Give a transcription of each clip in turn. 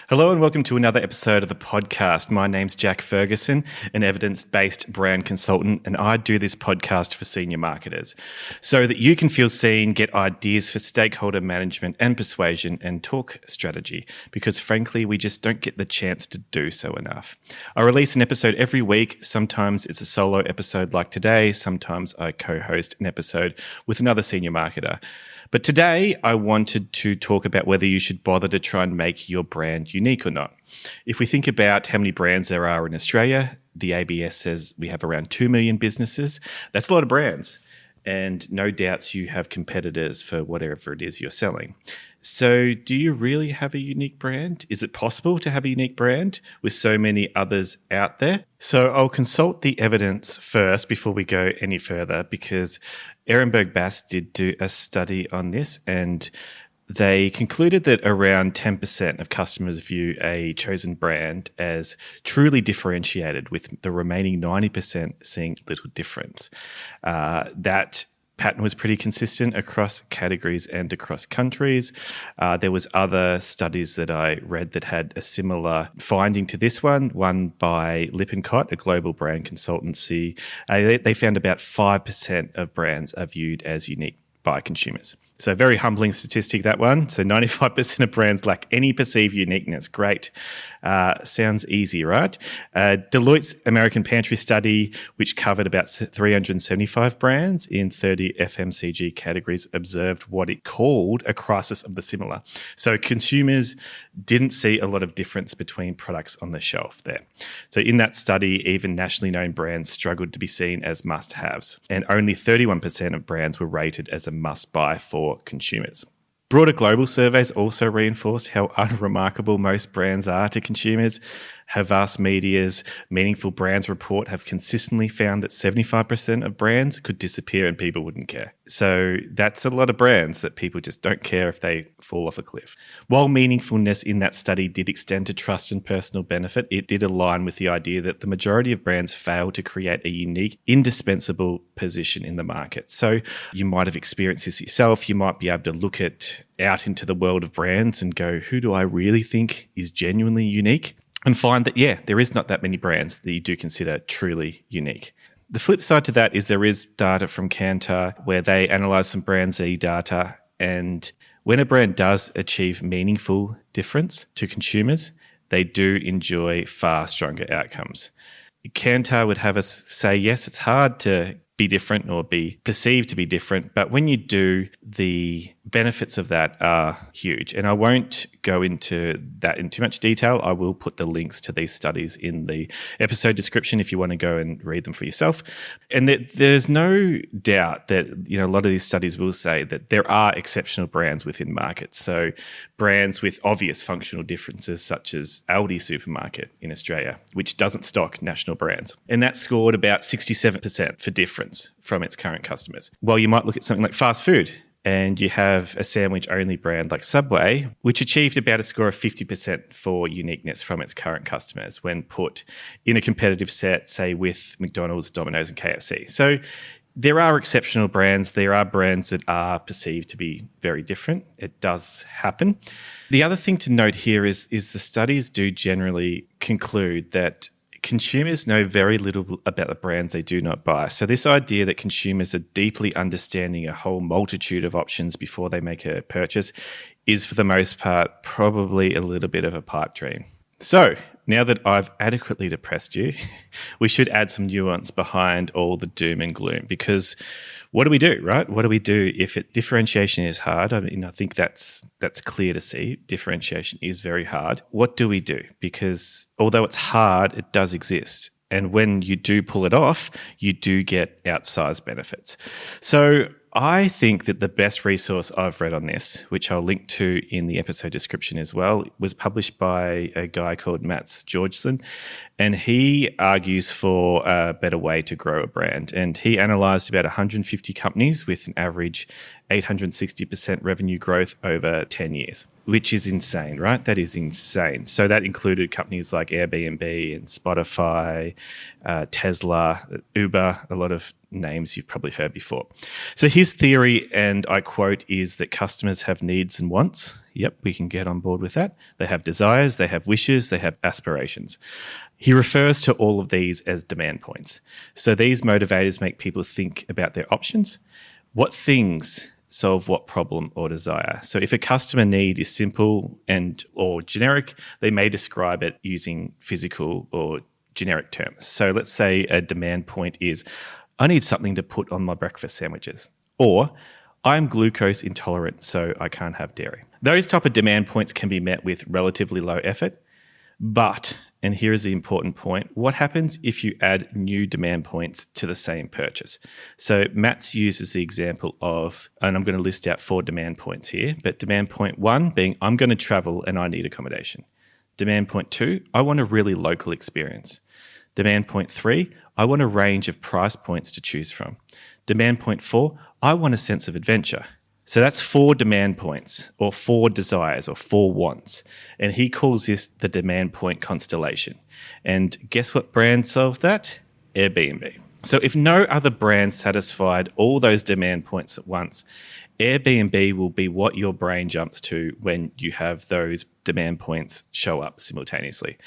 Hello and welcome to another episode of the podcast. My name's Jack Ferguson, an evidence-based brand consultant, and I do this podcast for senior marketers so that you can feel seen, get ideas for stakeholder management and persuasion, and talk strategy, because frankly, we just don't get the chance to do so enough. I release an episode every week. Sometimes it's a solo episode like today. Sometimes I co-host an episode with another senior marketer. But today, I wanted to talk about whether you should bother to try and make your brand unique or not. If we think about how many brands there are in Australia, the ABS says we have around 2 million businesses. That's a lot of brands. And no doubts you have competitors for whatever it is you're selling. So do you really have a unique brand? Is it possible to have a unique brand with so many others out there? So I'll consult the evidence first before we go any further, because Ehrenberg Bass did do a study on this, and they concluded that around 10% of customers view a chosen brand as truly differentiated, with the remaining 90% seeing little difference. That pattern was pretty consistent across categories and across countries. There was other studies that I read that had a similar finding to this one by Lippincott, a global brand consultancy. They found about 5% of brands are viewed as unique by consumers. So very humbling statistic, that one. So 95% of brands lack any perceived uniqueness. Great. Sounds easy, right? Deloitte's American Pantry study, which covered about 375 brands in 30 FMCG categories, observed what it called a crisis of the similar. So consumers didn't see a lot of difference between products on the shelf there. So in that study, even nationally known brands struggled to be seen as must-haves, and only 31% of brands were rated as a must-buy for consumers. Broader global surveys also reinforced how unremarkable most brands are to consumers. Havas Media's Meaningful Brands report have consistently found that 75% of brands could disappear and people wouldn't care. So that's a lot of brands that people just don't care if they fall off a cliff. While meaningfulness in that study did extend to trust and personal benefit, it did align with the idea that the majority of brands fail to create a unique, indispensable position in the market. So you might have experienced this yourself. You might be able to look out into the world of brands and go, who do I really think is genuinely unique? And find that, there is not that many brands that you do consider truly unique. The flip side to that is there is data from Kantar where they analyze some brand Z data, and when a brand does achieve meaningful difference to consumers, they do enjoy far stronger outcomes. Kantar would have us say, yes, it's hard to be different or be perceived to be different, but when you do, the benefits of that are huge. And I won't go into that in too much detail. I will put the links to these studies in the episode description if you want to go and read them for yourself. And there's no doubt that a lot of these studies will say that there are exceptional brands within markets. So brands with obvious functional differences, such as Aldi Supermarket in Australia, which doesn't stock national brands. And that scored about 67% for difference from its current customers. While you might look at something like fast food, and you have a sandwich-only brand like Subway, which achieved about a score of 50% for uniqueness from its current customers when put in a competitive set, say, with McDonald's, Domino's, and KFC. So there are exceptional brands. There are brands that are perceived to be very different. It does happen. The other thing to note here is the studies do generally conclude that consumers know very little about the brands they do not buy. So this idea that consumers are deeply understanding a whole multitude of options before they make a purchase is, for the most part, probably a little bit of a pipe dream. So now that I've adequately depressed you, we should add some nuance behind all the doom and gloom, because what do we do, right? What do we do if differentiation is hard? I mean, I think that's clear to see. Differentiation is very hard. What do we do? Because although it's hard, it does exist. And when you do pull it off, you do get outsized benefits. So I think that the best resource I've read on this, which I'll link to in the episode description as well, was published by a guy called Mats Georgeson, and he argues for a better way to grow a brand. And he analysed about 150 companies with an average 860% revenue growth over 10 years. which is insane, right? That is insane. So that included companies like Airbnb and Spotify, Tesla, Uber, a lot of names you've probably heard before. So his theory, and I quote, is that customers have needs and wants. Yep, we can get on board with that. They have desires, they have wishes, they have aspirations. He refers to all of these as demand points. So these motivators make people think about their options. What things solve what problem or desire? So if a customer need is simple and or generic, they may describe it using physical or generic terms. So let's say a demand point is, I need something to put on my breakfast sandwiches, or I'm glucose intolerant, so I can't have dairy. Those type of demand points can be met with relatively low effort, but, and here is the important point, what happens if you add new demand points to the same purchase? So Matt's uses the example of, and I'm going to list out 4 demand points here, but demand point 1 being, I'm going to travel and I need accommodation. Demand point 2, I want a really local experience. Demand point 3, I want a range of price points to choose from. Demand point 4, I want a sense of adventure. So that's 4 demand points, or 4 desires, or 4 wants. And he calls this the demand point constellation. And guess what brand solved that? Airbnb. So if no other brand satisfied all those demand points at once, Airbnb will be what your brain jumps to when you have those demand points show up simultaneously.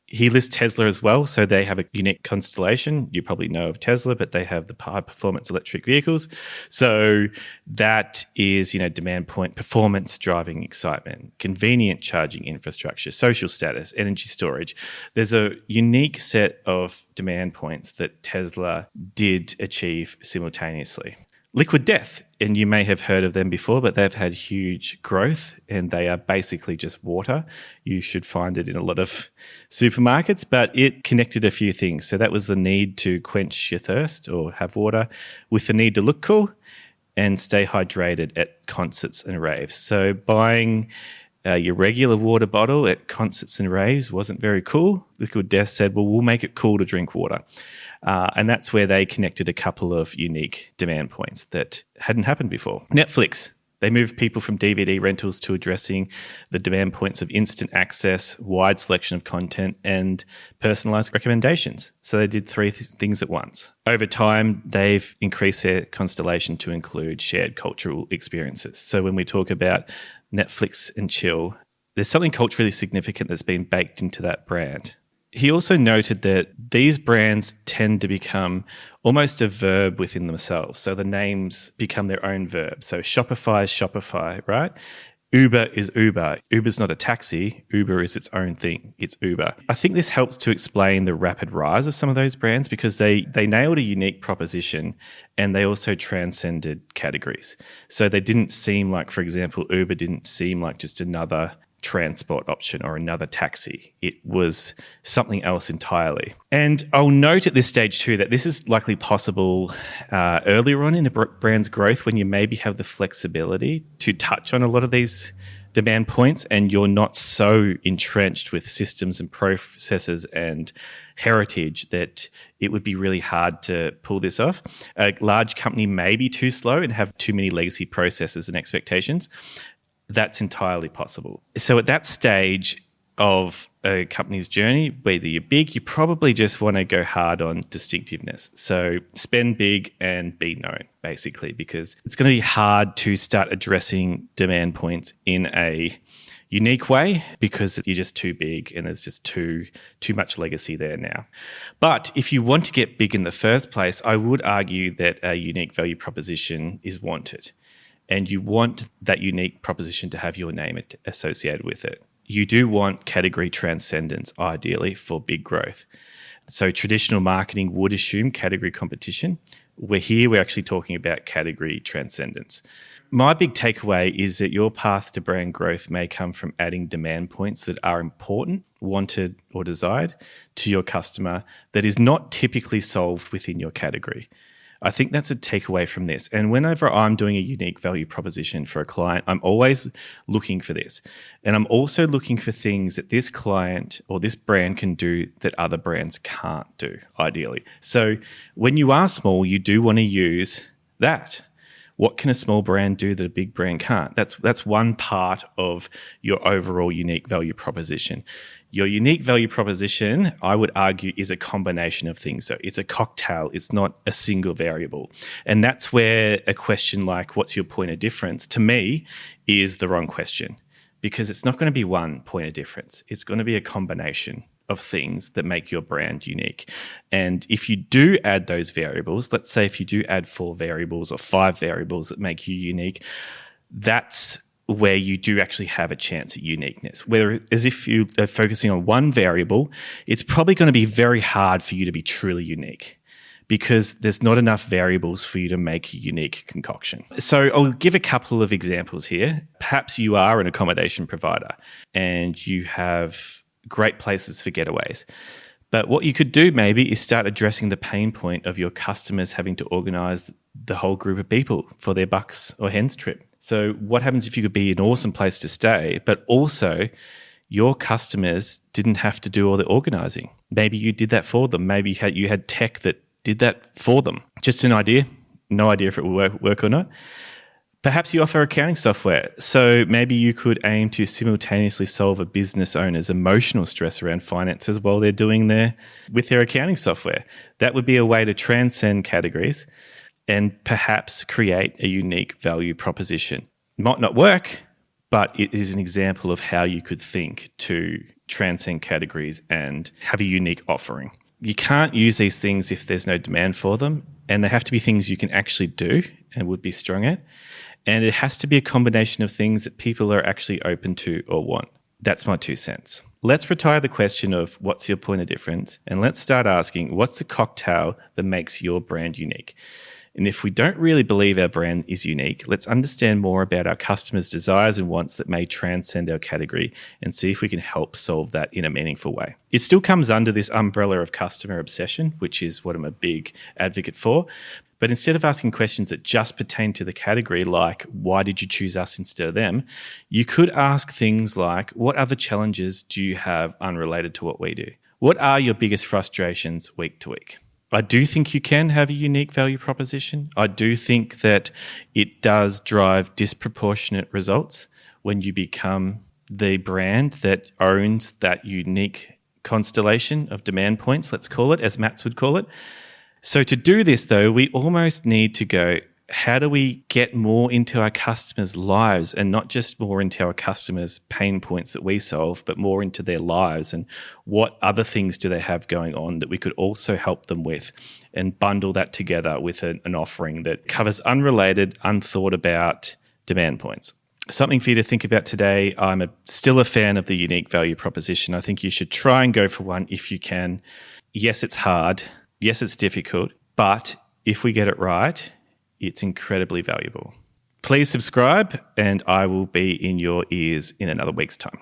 He lists Tesla as well. So they have a unique constellation. You probably know of Tesla, but they have the high performance electric vehicles. So that is, demand point performance, driving excitement, convenient charging infrastructure, social status, energy storage. There's a unique set of demand points that Tesla did achieve simultaneously. Liquid Death, and you may have heard of them before, but they've had huge growth and they are basically just water. You should find it in a lot of supermarkets, but it connected a few things. So that was the need to quench your thirst or have water with the need to look cool and stay hydrated at concerts and raves. So buying your regular water bottle at concerts and raves wasn't very cool. Liquid Death said, well, we'll make it cool to drink water. And that's where they connected a couple of unique demand points that hadn't happened before. Netflix, they moved people from DVD rentals to addressing the demand points of instant access, wide selection of content, and personalized recommendations. So they did 3 things at once. Over time, they've increased their constellation to include shared cultural experiences. So when we talk about Netflix and chill, there's something culturally significant that's been baked into that brand. He also noted that these brands tend to become almost a verb within themselves. So the names become their own verb. So Shopify is Shopify, right? Uber is Uber. Uber's not a taxi. Uber is its own thing. It's Uber. I think this helps to explain the rapid rise of some of those brands because they nailed a unique proposition and they also transcended categories. So they didn't seem like, for example, Uber didn't seem like just another transport option or another taxi. It was something else entirely. And I'll note at this stage too that this is likely possible earlier on in a brand's growth when you maybe have the flexibility to touch on a lot of these demand points and you're not so entrenched with systems and processes and heritage that it would be really hard to pull this off. A large company may be too slow and have too many legacy processes and expectations. That's entirely possible. So at that stage of a company's journey, whether you're big, you probably just want to go hard on distinctiveness. So spend big and be known, basically, because it's going to be hard to start addressing demand points in a unique way because you're just too big and there's just too much legacy there now. But if you want to get big in the first place, I would argue that a unique value proposition is wanted. And you want that unique proposition to have your name associated with it. You do want category transcendence, ideally, for big growth. So traditional marketing would assume category competition. We're actually talking about category transcendence. My big takeaway is that your path to brand growth may come from adding demand points that are important, wanted, or desired to your customer that is not typically solved within your category. I think that's a takeaway from this. And whenever I'm doing a unique value proposition for a client, I'm always looking for this. And I'm also looking for things that this client or this brand can do that other brands can't do, ideally. So when you are small, you do want to use that. What can a small brand do that a big brand can't? That's one part of your overall unique value proposition. Your unique value proposition, I would argue, is a combination of things. So it's a cocktail. It's not a single variable. And that's where a question like, what's your point of difference, to me, is the wrong question, because it's not going to be one point of difference. It's going to be a combination of things that make your brand unique. And if you do add those variables, let's say if you do add 4 variables or 5 variables that make you unique, that's where you do actually have a chance at uniqueness. Whereas if you are focusing on one variable, it's probably going to be very hard for you to be truly unique, because there's not enough variables for you to make a unique concoction. So I'll give a couple of examples here. Perhaps you are an accommodation provider and you have great places for getaways. But what you could do maybe is start addressing the pain point of your customers having to organise the whole group of people for their bucks or hens trip. So what happens if you could be an awesome place to stay, but also your customers didn't have to do all the organising? Maybe you did that for them. Maybe you had tech that did that for them. Just an idea. No idea if it will work or not. Perhaps you offer accounting software. So maybe you could aim to simultaneously solve a business owner's emotional stress around finances while they're doing with their accounting software. That would be a way to transcend categories and perhaps create a unique value proposition. It might not work, but it is an example of how you could think to transcend categories and have a unique offering. You can't use these things if there's no demand for them, and they have to be things you can actually do and would be strong at. And it has to be a combination of things that people are actually open to or want. That's my 2 cents. Let's retire the question of what's your point of difference, and let's start asking, what's the cocktail that makes your brand unique? And if we don't really believe our brand is unique, let's understand more about our customers' desires and wants that may transcend our category and see if we can help solve that in a meaningful way. It still comes under this umbrella of customer obsession, which is what I'm a big advocate for. But instead of asking questions that just pertain to the category, like, why did you choose us instead of them? You could ask things like, what other challenges do you have unrelated to what we do? What are your biggest frustrations week to week? I do think you can have a unique value proposition. I do think that it does drive disproportionate results when you become the brand that owns that unique constellation of demand points, let's call it, as Mats would call it. So to do this, though, we almost need to go, how do we get more into our customers' lives, and not just more into our customers' pain points that we solve, but more into their lives, and what other things do they have going on that we could also help them with, and bundle that together with an offering that covers unrelated, unthought about demand points. Something for you to think about today. I'm still a fan of the unique value proposition. I think you should try and go for one if you can. Yes, it's hard. Yes, it's difficult. But if we get it right, it's incredibly valuable. Please subscribe, and I will be in your ears in another week's time.